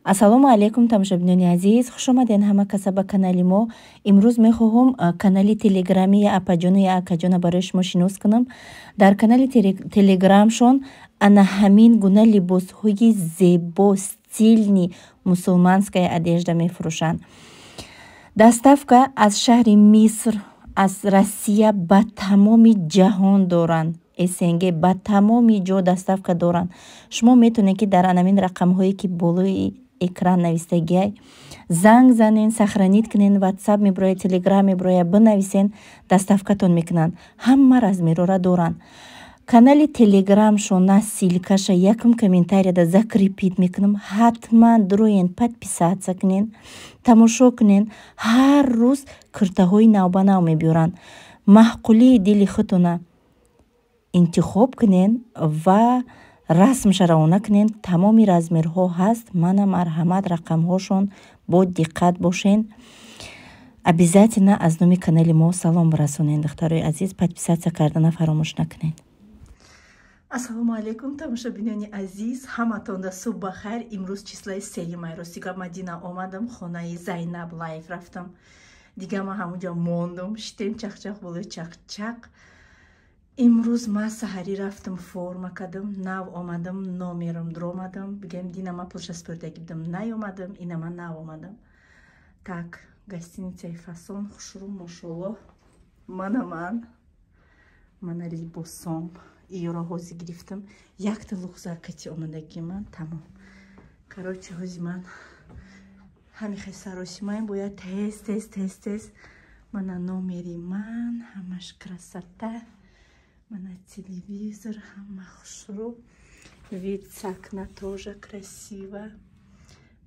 Ассалому алейкум тамошобинони азиз, хуш омаден ҳама каса ба канали мо. Имрӯз мехоҳам канали телеграми апаҷону акаҷона барои шумо шинос кунам. Дар канали телеграмшон ана ҳамин гуна либосҳои зебо, стилни мусулманская одежда мефурӯшанд. Доставка аз шаҳри Миср, аз Россия ба тамоми ҷаҳон доранд. СНГ ба тамоми ҷо доставка доранд. Шумо метавонед ки дар анамин рақамҳое ки болои экран навистагиай занг занен, сохранит кунен, ватсап мебирояд, телеграм мебирояд, бинависен, доставкатон мекунанд. Ҳама размерора доранд. Канали телеграмшон на силкаша якум комментарияда закрепит мекунам. Ҳатман дуроен подписаться кунен, тамошо кунен. Ҳар рӯз куртаҳои навбанав мебиёранд. маҳқулии дили худтона интихоб кунен ва расмша равона кунен. Тамоми размерҳо ҳаст. Мана марҳамат, рақамҳошон бо диққат бошен. Обязательно аз номи канали мо салом расонен. Духтарои азиз, подписация кардана фаромӯш накунед. Ассалому алейкум тамошобинони азиз, ҳаматонда субҳ бахайр. Имрӯз числаи 3 май рост дига Мадина омадам, хонаи Зайнаб лайф рафтам. Дига ма ҳамунҷа мондум, штем чахчах боло чахчақ. Имрӯз ма саҳарӣ рафтам, форма кардам, нав омадам, номерам дромадам, бигем дина ма пулша спортаги будам, наёмадам, ина ма нав омадам. Так, гостиницаи фасон хушрӯ мошаллоҳ. Мана либосом иёра ҳози гирифтам. Якта луғза кати омадаги ман тамом. Короче, ҳози ман ҳамихе саросимаем бояд тез мана номери ман, ҳамаш красота. Мана телевизор, ҳама хушрӯ. Вид с окна тоже красиво.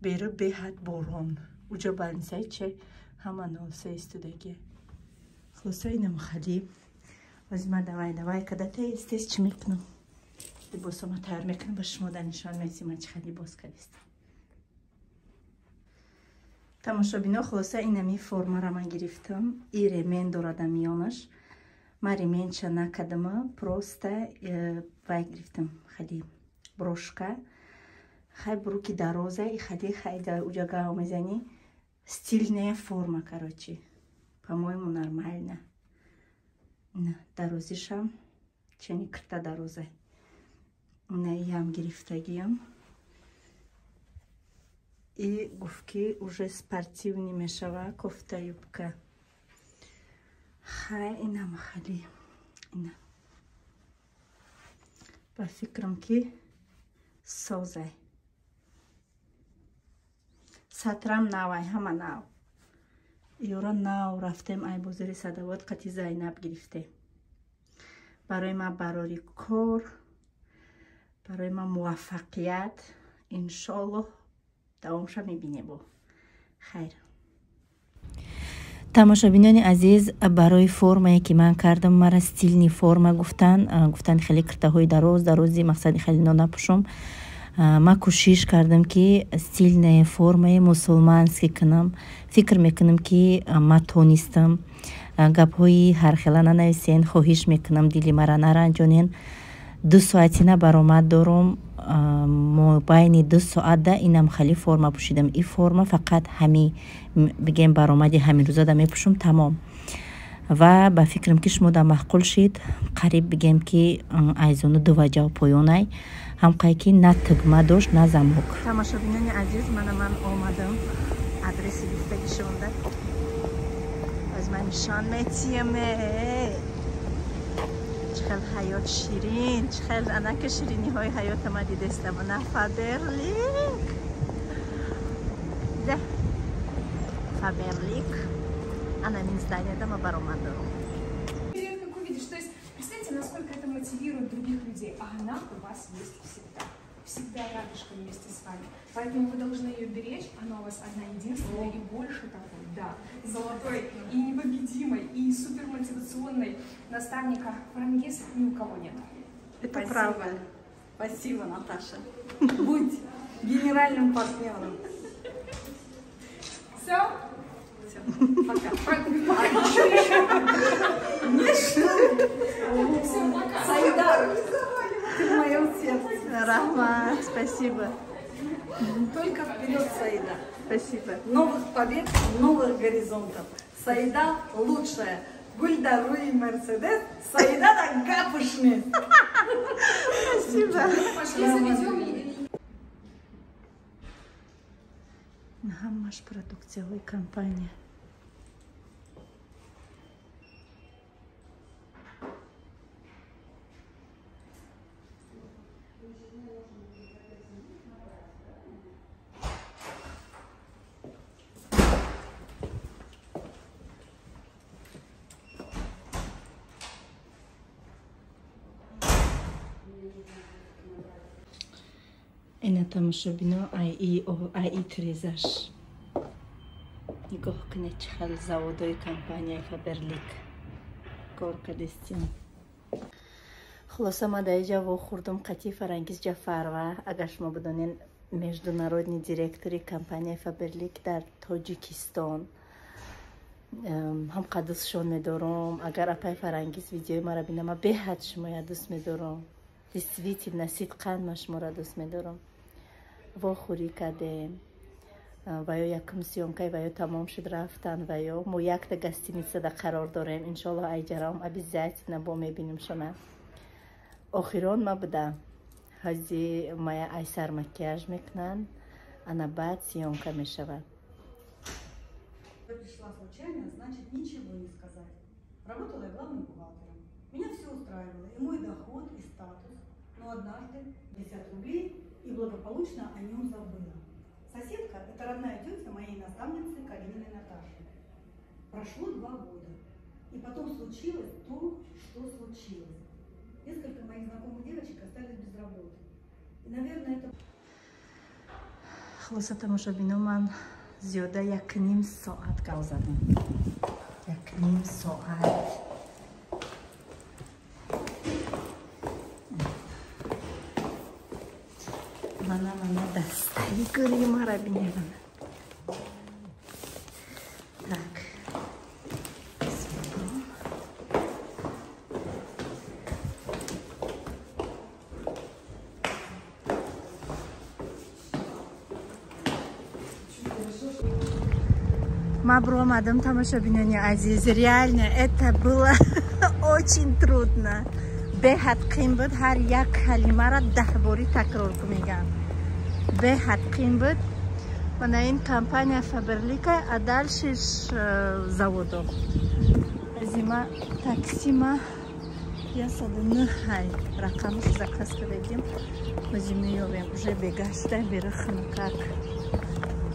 Беру беҳад борон. Уҷа балнисаи че ҳама носа истудаги. Хулоса инам хали. Возьма давай, когда тез чӣ мекунам? Либосома тайёр мекунам, ба шумо дар нишон месима чӣ хел либос кардистам. Тамошобино, хулоса инами формара ман гирифтам. И ремен дорад миёнаш. Ма ременча накардама, просто вай гирифтам. Хади брошка. Хай бруки дароза, и хади хайда уҷага мезани. Стильная форма, короче. По-моему, нормально. Дарозишам чени кирта дароза. Наям гирифтагиям. И гуфки уже спортивный мешава, кофта, юбка. Хай инам хали. Ина. Ба фикрам ки созай. Сатрам навай, ҳама нав. Иёра нав рафтем ай бозори Садовод қати Зайнаб гирифте. Барои ма барори кор, барои ма муваффақият, иншоаллоҳ давомша мебине бо. Хайр. тамошобинони азиз, барои формае ки ман кардам, мара стилни форма гуфтан хеле киртаҳои дарози мақсади хеле напӯшам. Ма кӯшиш кардам ки стилная формаи мусулмански кунам. Фикр мекунам ки ма тонистам. Гапҳои ҳархела нанависен, хоҳиш мекунам дили мара наранҷонен. 2 соатина баромад дорам. Байни 2 соата инам хали форма пӯшидам. И форма фақат ҳами бигем баромади ҳамирӯзада мепӯшам, тамом. Ва ба фикрам ки шумо да маҳқул шид, қариб бигем ки айзону 2 ваҷаҳ поёнай. ҳамқай ки на тугма дошт, на замок. Тамошобинони азиз, ман омадам. Адреси гуфтагишонда. аз ман нишон метиеме. чихел ҳаёт ширин, чихел анака шириниҳои ҳаёта ма дидестам. На Фаберлик. Да. Фаберлик. Анамин зданияда ма баромад дорам. Как увидишь, то есть представьте, насколько это мотивирует других людей, а она у вас есть всегда. Всегда рядышком вместе с вами. Поэтому вы должны ее беречь, она у вас одна единственная и больше такой, да, золотой и непобедимой, и супермотивационной наставника в Рамьесе ни у кого нет. Это правда. Спасибо, Наташа. Будь генеральным партнером. Все? Пока. Все, пока. Сайдар, ты в моем сердце. Рахмат, спасибо. Только вперед, Саида. Спасибо. Новых побед, новых горизонтов. Саида лучшая. Гульда Руи Мерседес, Саида да гапушни. Спасибо. Пошли заведем. Хамаш продукциялы компания. Эна тамошобино ай туризаш. Нигоҳ кунед чӣ хел заводои компанияи Фаберлик кор кардистем. Хулоса ма дар инҷа вохӯрдум Қатӣ Фарангиз Ҷафарова. Агар шумо бидонен, международный директори компанияи Фаберлик дар Тоҷикистон. ҳам қаддусшон медорам. Агар апай Фарангиз видеои мара бинама, беҳад шумоя дӯст медорам. Действительно, сидқан ма шуморо дӯст медорам. Вохӯрӣ кардем. Ваё якум сёмкаи ваё тамом шуд, рафтан ваё. Мо якта гостиницада қарор дорем. Иншаллоҳ айҷарам обязательно бо мебинем шуна. Охирон ма буда. Ҳази мая айсар макияж мекунанд, ана баъд сёмка мешавад. Пришла случайно, значит ничего не сказать. Работала я главным бухгалтером. Меня все устраивало, и мой доход, и статус. Но однажды 50 рублей и благополучно о нем забыла. Соседка – это родная тетя моей наставницы Калининой Наташи. Прошло 2 года. И потом случилось то, что случилось. Несколько моих знакомых девочек остались без работы. И, наверное, это... Хулоса тамошобино, ман зиёда 1,5 соат гап задам. 1,5 соат. Мана дастаи гури мара биневана. Так. Мабромадам тамошобинони азиз, реально это было очень трудно. Беҳад қим буд, ҳар як калимаро 10 бори такрор мегам. Беҳад қим буд. Мана ин компания Фаберлика, а дальше заводо. Зима таксима 109 рақамш заказ кардем. Озим меёбем, уже бегашта берахна как.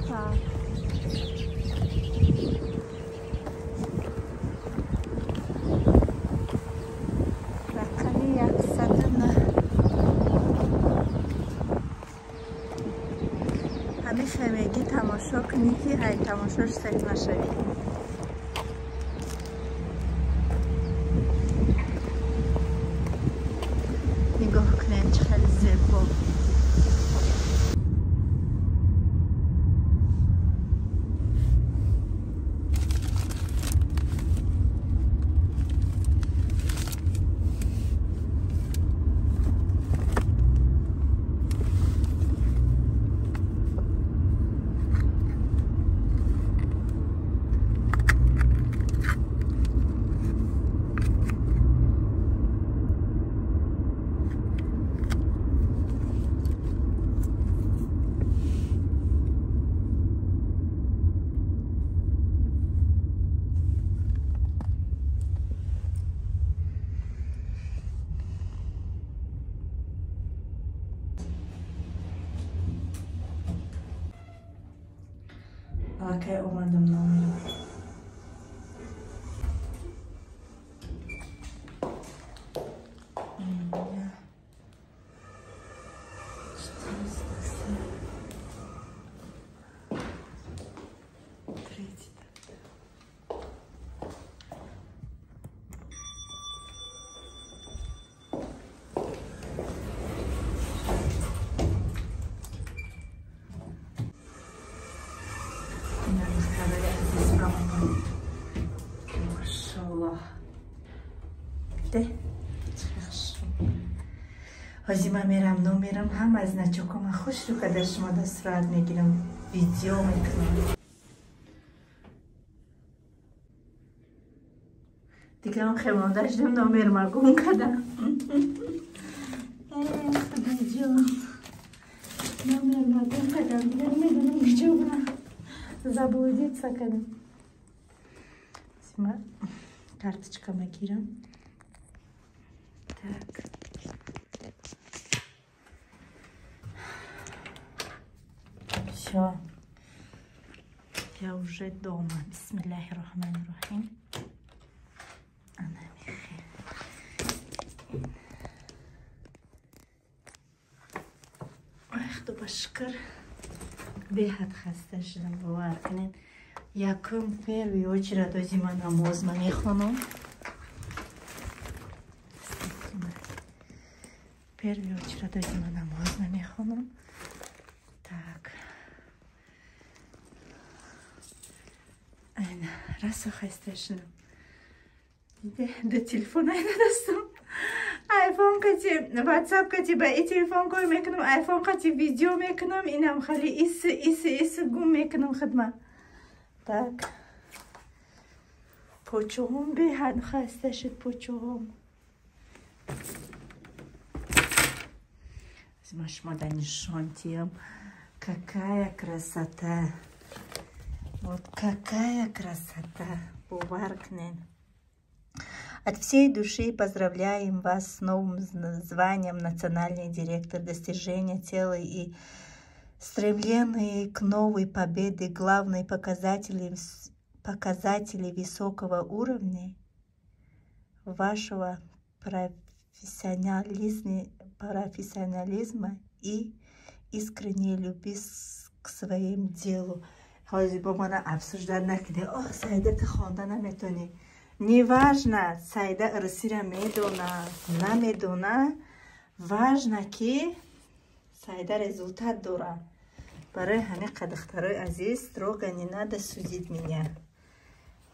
Так. Меги тамошо куники, ҳай тамошош саҳӣ нашавӣ. нигоҳ кунед чӣ хеле зебо. Алакай омадам номерам. ҳозир ман мерам номерам ҳама аз начокома хушрӯ када шумо дасурат мегирам, видео мекунам. دیگه هم خیمانده شدیم نامیر مگون کدم خدا جان نامیر مگون کدم دیگه میدونم که چه بودم забудить сакадам. Сима карточка мегирам. Так. Всё. Я уже дома. Бисмиллахир-рахманир-рахим. خدا شکر بهت خسته شدم باور کنین یکم первый очередь از من نماز من میخونم первый очередь از من نماز من میخونم так این راسو خسته شدم ده تلفن نداشتم айфон кати ватсап кати ба и телефон кор мекунам айфон кати видео мекунам инам хали ис гум мекунам хидмат так почуҳум беҳад хаста шуд почуҳум ма шумо да нишон диям какая красота вот какая красота бовар кунед. От всей души поздравляем вас с новым званием национальный директор. Достижения целой и стремления к новой победе, главные показатели высокого уровня вашего профессионализма и искренней любви к своему делу. Хозир бо мана обсуждать накиде, о, Саида, ты хонда наметони. Неважно, Саида ирсира медона, намедона, важно ки Саида результат дора. Барои ҳамин қадахтарои азиз строго не надо судить меня.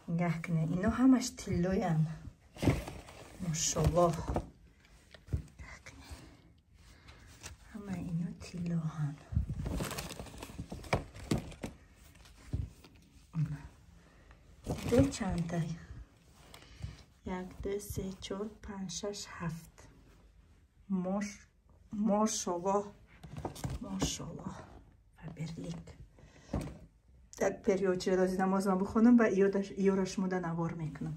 Нигах кунед, ино ҳамаш тиллоян. Машаллоҳ. Ҳама ино тиллоҳан. Де чантай? 1, 2, 3, 4, 5, 6, 7. Машаллоh. Машаллоh. Фаберлик. Так, первый очередь намозам бихонам ва иёра шумода навор мекунам.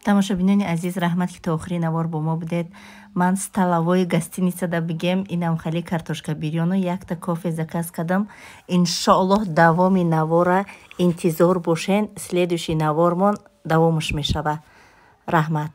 тамошобинони азиз, раҳмат ки то охири навор бо мо будед. Ман сталавои гостиницада бигем инам хали картошка бирёну якта кофе заказ кардам. Иншоаллоҳ давоми навора интизор бошен. Следующий навормон давомуш мешава. Раҳмат.